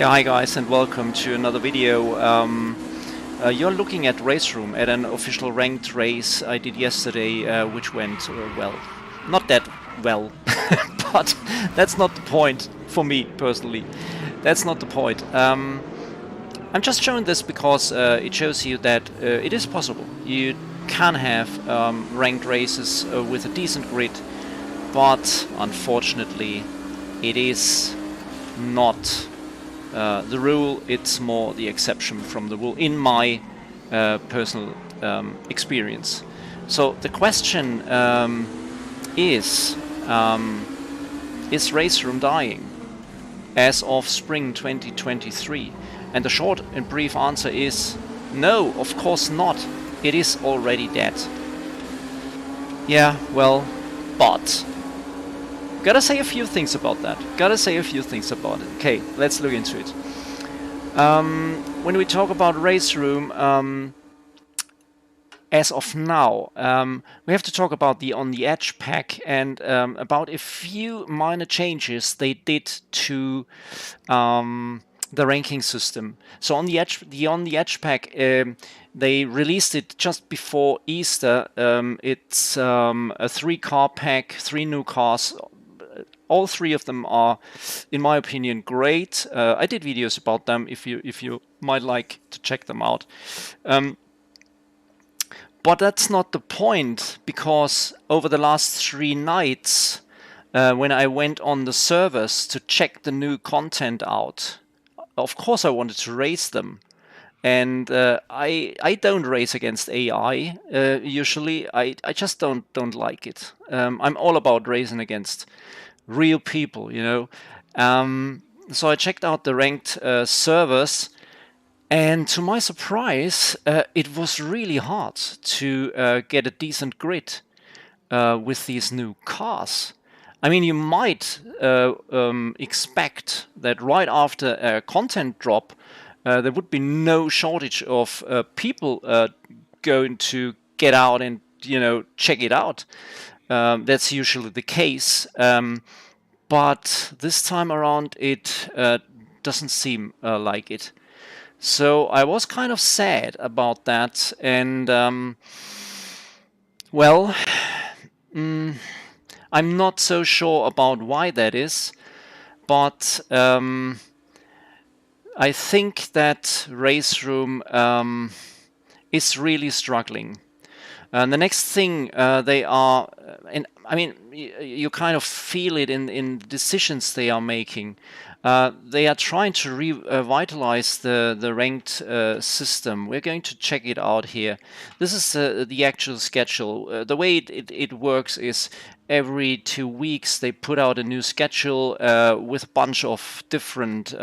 Yeah, hi guys and welcome to another video. You're looking at Raceroom, at an official ranked race I did yesterday, which went, well, not that well, but that's not the point for me personally. That's not the point. I'm just showing this because it shows you that it is possible. You can have ranked races with a decent grid, but unfortunately it is not the rule. It's more the exception from the rule in my personal experience. So the question is Raceroom dying as of spring 2023? And the short and brief answer is no, of course not. It is already dead. Yeah, well, but gotta say a few things about that. Okay, let's look into it. When we talk about Raceroom, as of now, we have to talk about the On the Edge pack and about a few minor changes they did to the ranking system. So On the Edge pack, they released it just before Easter. It's a 3-car pack, 3 new cars. All 3 of them are, in my opinion, great. I did videos about them if you might like to check them out. But that's not the point, because over the last 3 nights, when I went on the servers to check the new content out, of course I wanted to race them. And I don't race against AI usually. I just don't like it. I'm all about racing against real people, you know. So I checked out the ranked servers, and to my surprise, it was really hard to get a decent grid with these new cars. I mean, you might expect that right after a content drop, there would be no shortage of people going to get out and, you know, check it out. That's usually the case. But this time around, it doesn't seem like it. So I was kind of sad about that. And, well, I'm not so sure about why that is. But I think that Raceroom is really struggling. And the next thing they are, and I mean, you kind of feel it in the decisions they are making. They are trying to revitalize the ranked system. We're going to check it out here. This is the actual schedule. The way it works is every 2 weeks they put out a new schedule with a bunch of different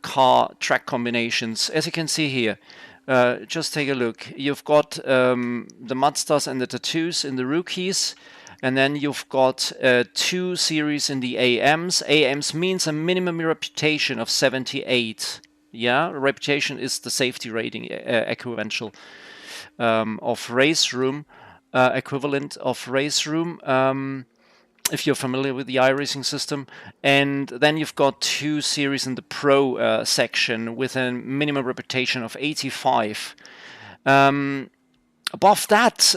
car track combinations. As you can see here, just take a look. You've got the Mazdas and the Tattoos in the rookies, and then you've got 2 series in the AMs. AMs means a minimum reputation of 78. Yeah, reputation is the safety rating equivalent of Raceroom. If you're familiar with the iRacing system. And then you've got 2 series in the Pro section with a minimum reputation of 85. Above that,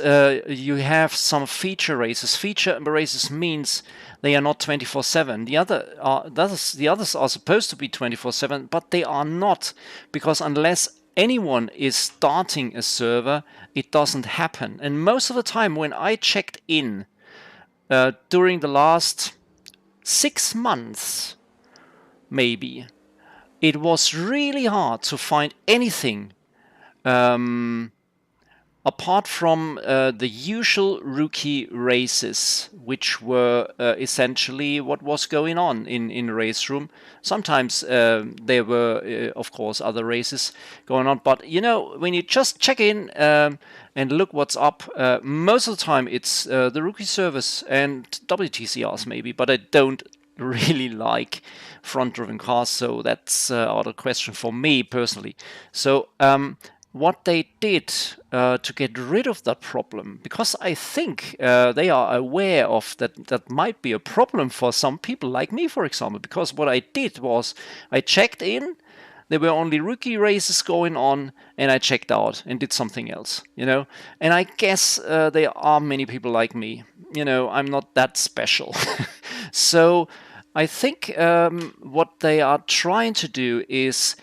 you have some feature races. Feature races means they are not 24/7. The others are supposed to be 24/7, but they are not, because unless anyone is starting a server, it doesn't happen. And most of the time when I checked in, during the last 6 months, maybe, it was really hard to find anything apart from the usual rookie races, which were essentially what was going on in Raceroom. Sometimes there were, of course, other races going on, but you know, when you just check in and look what's up, most of the time it's the rookie service and WTCRs maybe, but I don't really like front-driven cars, so that's out of question for me personally. So what they did to get rid of that problem, because I think they are aware of that might be a problem for some people like me, for example, because what I did was I checked in, there were only rookie races going on, and I checked out and did something else, you know. And I guess there are many people like me, you know, I'm not that special. So I think what they are trying to do is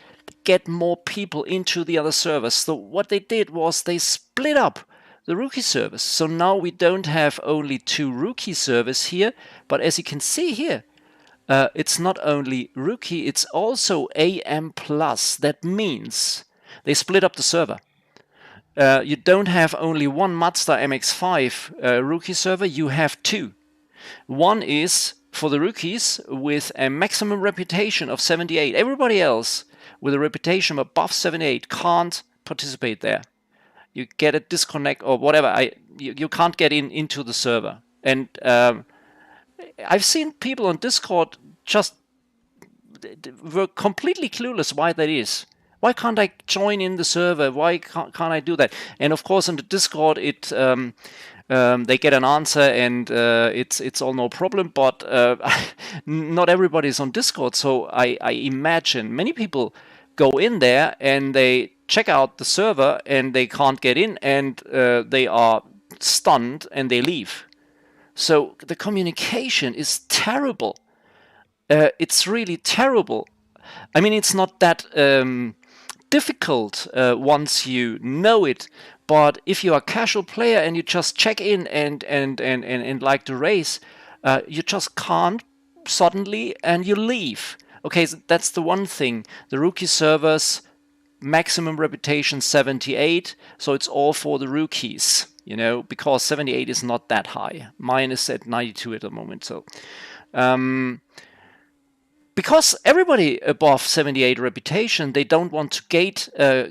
get more people into the other servers. So what they did was they split up the rookie servers. So now we don't have only 2 rookie servers here, but as you can see here, it's not only rookie, it's also AM+. That means they split up the server. You don't have only one Mazda MX-5 rookie server, you have 2. One is for the rookies with a maximum reputation of 78. Everybody else with a reputation above 78 can't participate there. You get a disconnect or whatever. You can't get into the server. And I've seen people on Discord just were completely clueless why that is. Why can't I join in the server? Why can't I do that? And of course, in the Discord, they get an answer, and it's all no problem. But not everybody is on Discord, so I imagine many people go in there and they check out the server and they can't get in, and they are stunned and they leave. So the communication is terrible. It's really terrible. I mean, it's not that difficult once you know it, but if you are a casual player and you just check in and like to race, you just can't suddenly and you leave. Okay, so that's the one thing. The rookie servers, maximum reputation 78, so it's all for the rookies, you know, because 78 is not that high. Mine is at 92 at the moment, so because everybody above 78 reputation, they don't want to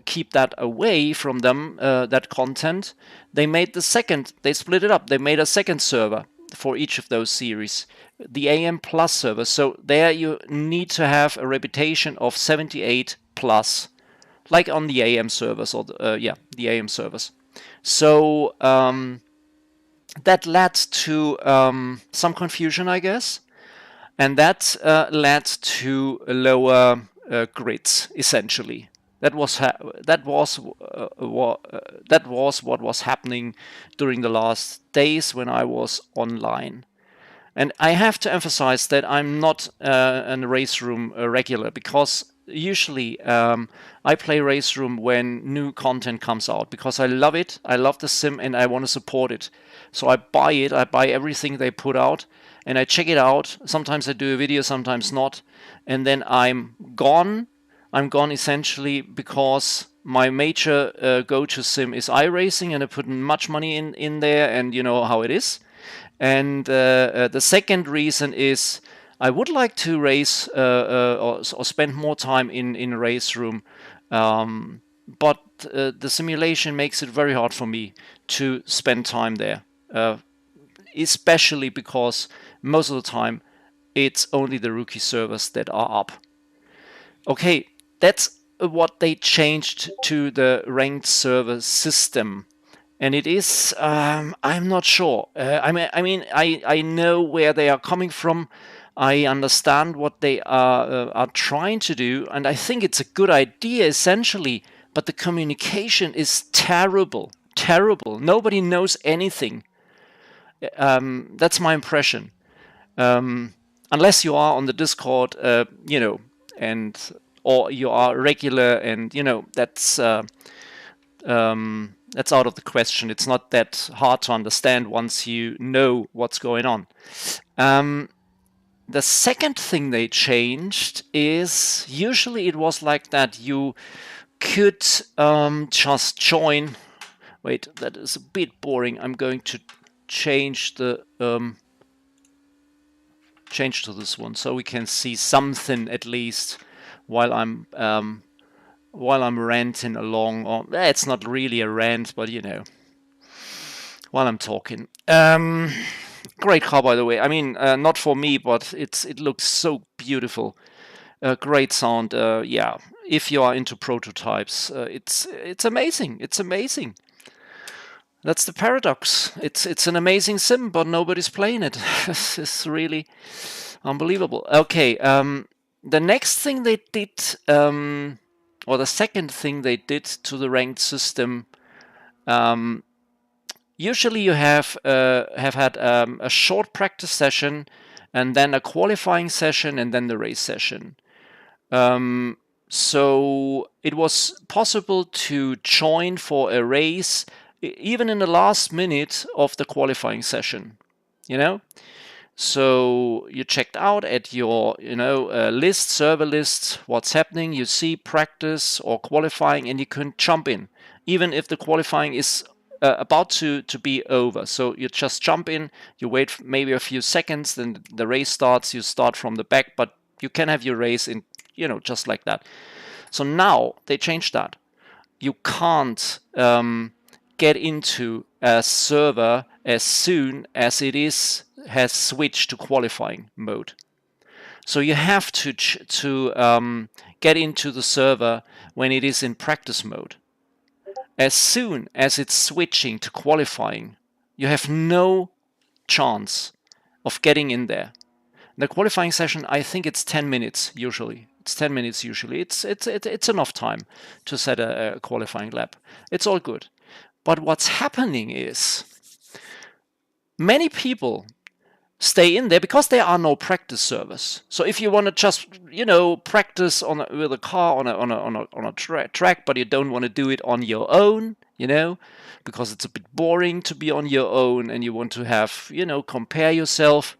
keep that away from them, that content. They split it up. They made a second server for each of those series, the AM Plus server. So there you need to have a reputation of 78 plus, like on the AM servers, or the AM servers. So that led to some confusion, I guess. And that led to lower grids, essentially. That was what was happening during the last days when I was online. And I have to emphasize that I'm not a Raceroom regular, because usually I play Raceroom when new content comes out, because I love it. I love the sim and I want to support it. So I buy it. I buy everything they put out and I check it out. Sometimes I do a video, sometimes not. And then I'm gone. I'm gone essentially because my major go-to sim is iRacing, and I put much money in there, and you know how it is. And the second reason is I would like to race or spend more time in Raceroom, but the simulation makes it very hard for me to spend time there, especially because most of the time it's only the rookie servers that are up. Okay, that's what they changed to the ranked server system. And it is, I'm not sure. I know where they are coming from. I understand what they are trying to do. And I think it's a good idea, essentially. But the communication is terrible. Terrible. Nobody knows anything. That's my impression. Unless you are on the Discord, you know, or you are regular, and, you know, that's out of the question. It's not that hard to understand once you know what's going on. The second thing they changed is, usually it was like that you could just join. Wait, that is a bit boring. I'm going to change the change to this one so we can see something at least while I'm ranting along. Or it's not really a rant, but you know, while I'm talking. Great car, by the way. I mean, not for me, but it looks so beautiful. Great sound. Yeah, if you are into prototypes. It's amazing. It's amazing. That's the paradox. It's an amazing sim, but nobody's playing it. It's really unbelievable. Okay, the next thing they did, or the second thing they did to the ranked system, usually you have had a short practice session, and then a qualifying session, and then the race session. So it was possible to join for a race even in the last minute of the qualifying session, you know. So you checked out at your, list, server list, what's happening. You see practice or qualifying, and you can jump in, even if the qualifying is about to be over. So you just jump in, you wait maybe a few seconds, then the race starts. You start from the back, but you can have your race in, just like that. So now they changed that. You can't get into a server as soon as it has switched to qualifying mode. So you have to get into the server when it is in practice mode. As soon as it's switching to qualifying, you have no chance of getting in there. The qualifying session, I think it's 10 minutes usually. It's 10 minutes usually. It's enough time to set a qualifying lap. It's all good. But what's happening is many people stay in there because there are no practice servers. So if you want to just, practice with a car on a track, but you don't want to do it on your own, because it's a bit boring to be on your own, and you want to have, compare yourself.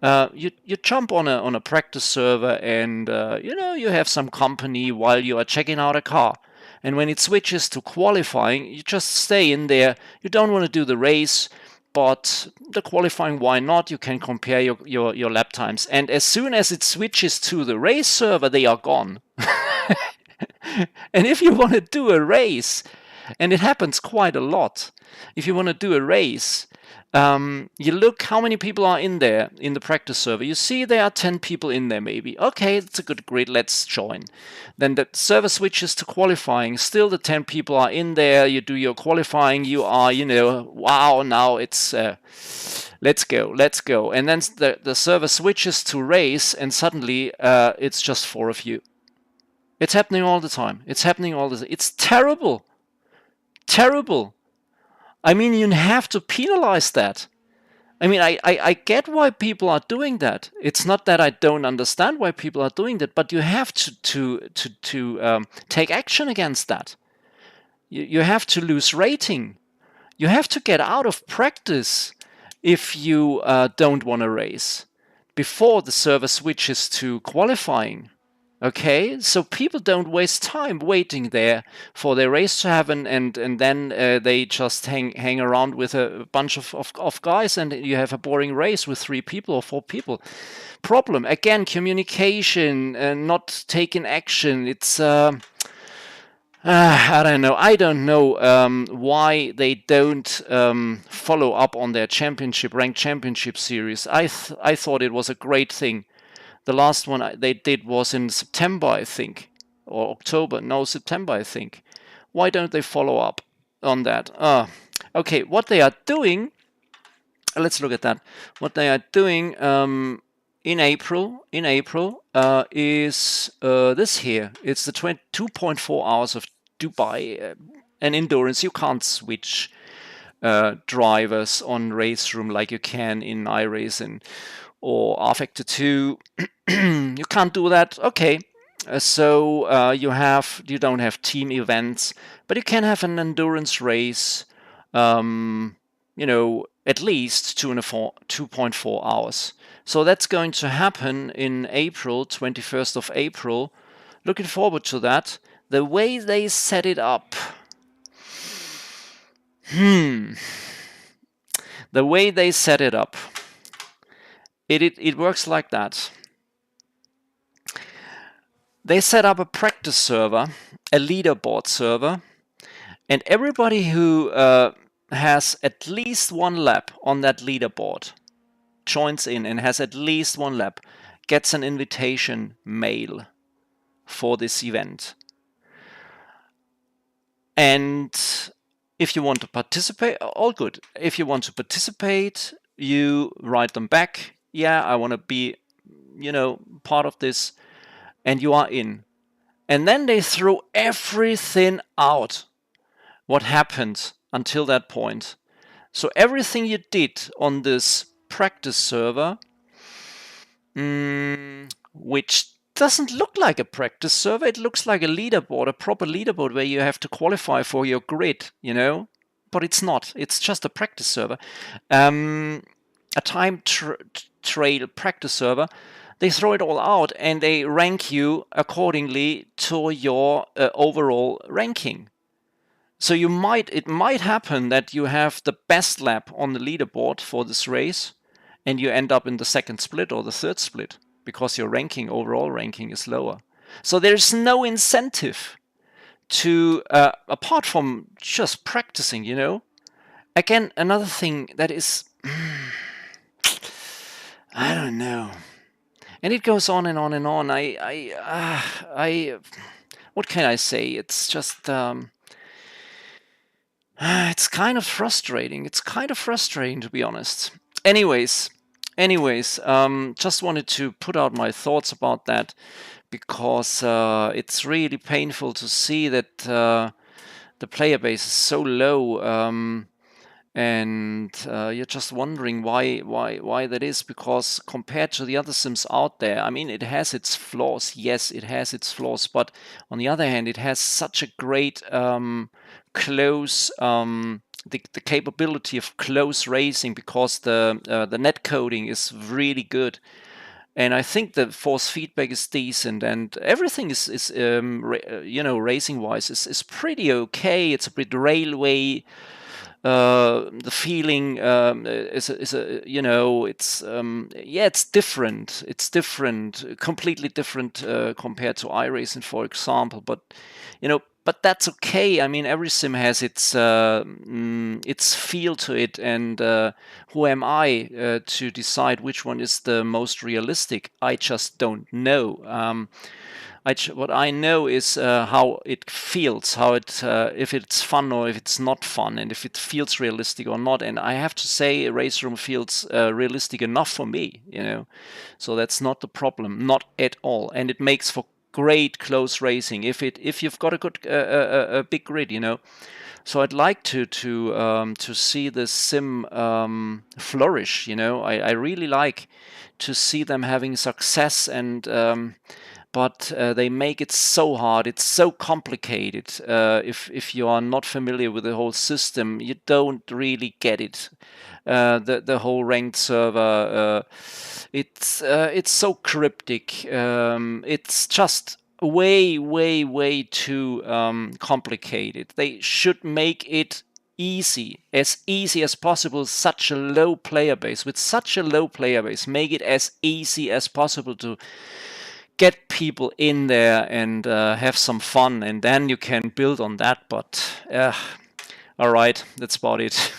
You jump on a practice server, and you have some company while you are checking out a car. And when it switches to qualifying, you just stay in there. You don't want to do the race, but the qualifying, why not? You can compare your lap times. And as soon as it switches to the race server, they are gone. And if you want to do a race, and it happens quite a lot, if you want to do a race, you look how many people are in there in the practice server. You see there are 10 people in there maybe. Okay, that's a good grid, let's join. Then the server switches to qualifying. Still the 10 people are in there. You do your qualifying. You are, wow, now it's, let's go. And then the server switches to race, and suddenly it's just 4 of you. It's happening all the time. It's terrible. Terrible. I mean, you have to penalize that. I mean, I get why people are doing that. It's not that I don't understand why people are doing that, but you have to take action against that. You have to lose rating. You have to get out of practice if you don't want to race before the server switches to qualifying. Okay, so people don't waste time waiting there for their race to happen, and then they just hang around with a bunch of guys, and you have a boring race with 3 people or 4 people. Problem, again, communication, not taking action. It's, I don't know why they don't follow up on their ranked championship series. I thought it was a great thing. The last one they did was in September, I think, or October. No, September, I think. Why don't they follow up on that? Okay, what they are doing, let's look at that. What they are doing in April is this here. It's the 2.4 hours of Dubai, an endurance. You can't switch drivers on Raceroom like you can in iRacing or rFactor 2. You can't do that. Okay, so you don't have team events, but you can have an endurance race. At least 2.4 hours. So that's going to happen in April, 21st of April. Looking forward to that. The way they set it up. The way they set it up. It works like that. They set up a practice server, a leaderboard server, and everybody who has at least 1 lap on that leaderboard joins in and has at least 1 lap, gets an invitation mail for this event. And if you want to participate, all good. If you want to participate, you write them back. Yeah, I want to be, part of this, and you are in. And then they throw everything out. What happened until that point? So everything you did on this practice server, which doesn't look like a practice server, it looks like a leaderboard, a proper leaderboard where you have to qualify for your grid, but it's not. It's just a practice server, a time trail practice server. They throw it all out and they rank you accordingly to your overall ranking. So it might happen that you have the best lap on the leaderboard for this race, and you end up in the second split or the third split because your overall ranking is lower. So there's no incentive to, apart from just practicing, Again, another thing that is, I don't know. And it goes on and on and on. What can I say? It's just, it's kind of frustrating. It's kind of frustrating, to be honest. Anyways, just wanted to put out my thoughts about that, because it's really painful to see that the player base is so low, and you're just wondering why that is, because compared to the other sims out there, I mean, it has its flaws. Yes, it has its flaws, but on the other hand, it has such a great close the capability of close racing, because the net coding is really good, and I think the force feedback is decent, and everything is racing wise is pretty okay. It's a bit railway. The feeling is it's different. It's different, completely different compared to iRacing, for example. But but that's okay. I mean, every sim has its feel to it, and who am I to decide which one is the most realistic? I just don't know. What I know is how it feels, how it if it's fun or if it's not fun, and if it feels realistic or not. And I have to say, Raceroom feels realistic enough for me, So that's not the problem, not at all. And it makes for great close racing if you've got a good a big grid, So I'd like to see the sim flourish, I really like to see them having success, and but they make it so hard. It's so complicated. If you are not familiar with the whole system, you don't really get it. The whole ranked server, it's so cryptic. It's just way too complicated. They should make it easy as possible. Such a low player base, with such a low player base, make it as easy as possible to get people in there and have some fun, and then you can build on that. But all right, that's about it.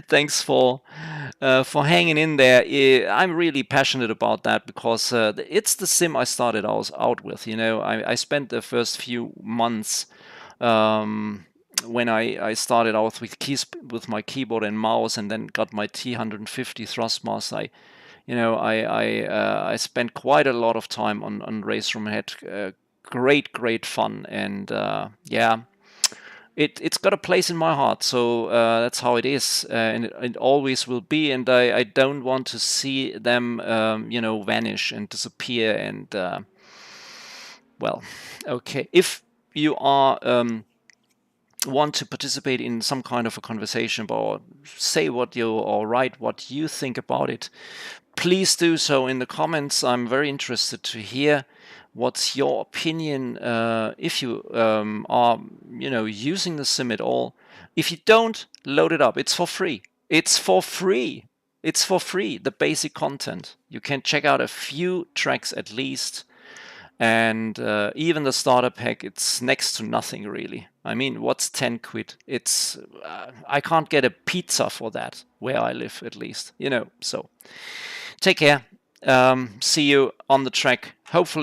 Thanks for hanging in there. I'm really passionate about that, because it's the sim I started out with. I spent the first few months when I started out with my keyboard and mouse, and then got my T150 Thrustmaster. I spent quite a lot of time on Raceroom, had great fun, and it's got a place in my heart. So that's how it is, and it always will be. And I don't want to see them, vanish and disappear. And well, okay, if you are want to participate in some kind of a conversation, or say or write what you think about it, please do so in the comments. I'm very interested to hear what's your opinion, if you are using the sim at all. If you don't, load it up. It's for free. It's for free. The basic content. You can check out a few tracks at least. And even the starter pack, it's next to nothing, really. I mean, what's 10 quid? It's I can't get a pizza for that where I live, at least. So take care. See you on the track. Hopefully